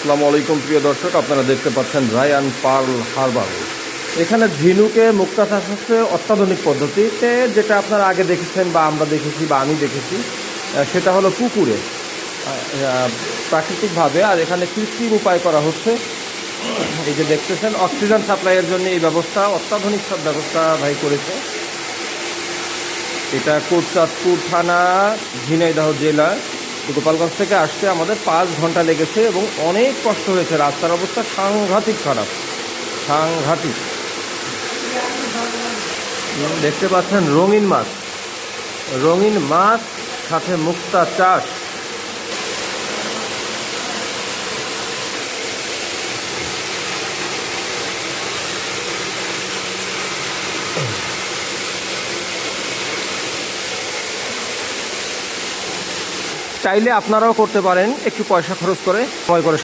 আসসালামু আলাইকুম প্রিয় দর্শক, আপনারা দেখতে পাচ্ছেন রায়ান পার্ল হারবার। এখানে ঝিনুকে মুক্তা চাষ হচ্ছে অত্যাধুনিক পদ্ধতিতে, যেটা আপনারা আগে দেখেছেন বা আমরা দেখেছি বা আমি দেখেছি। সেটা হলো পুকুরে প্রাকৃতিকভাবে, আর এখানে কৃত্রিম উপায় করা হচ্ছে। এই যে দেখতেছেন, অক্সিজেন সাপ্লাইয়ের জন্য এই ব্যবস্থা, অত্যাধুনিক সব ব্যবস্থা ভাই করেছে। এটা কোটচাঁদপুর থানা, ঝিনাইদহ জেলা, গোপালগঞ্জ থেকে আসতে আমাদের 5 ঘন্টা লেগেছে এবং অনেক কষ্ট হয়েছে। রাস্তার অবস্থা সাংঘাতিক খারাপ, সাংঘাতিক। দেখতে পাচ্ছেন রঙিন মাছ, রঙিন মাছ সাথে মুক্তা চাষ। চাইলে আপনারাও করতে পারেন, একটু পয়সা খরচ করে, ক্রয় করে।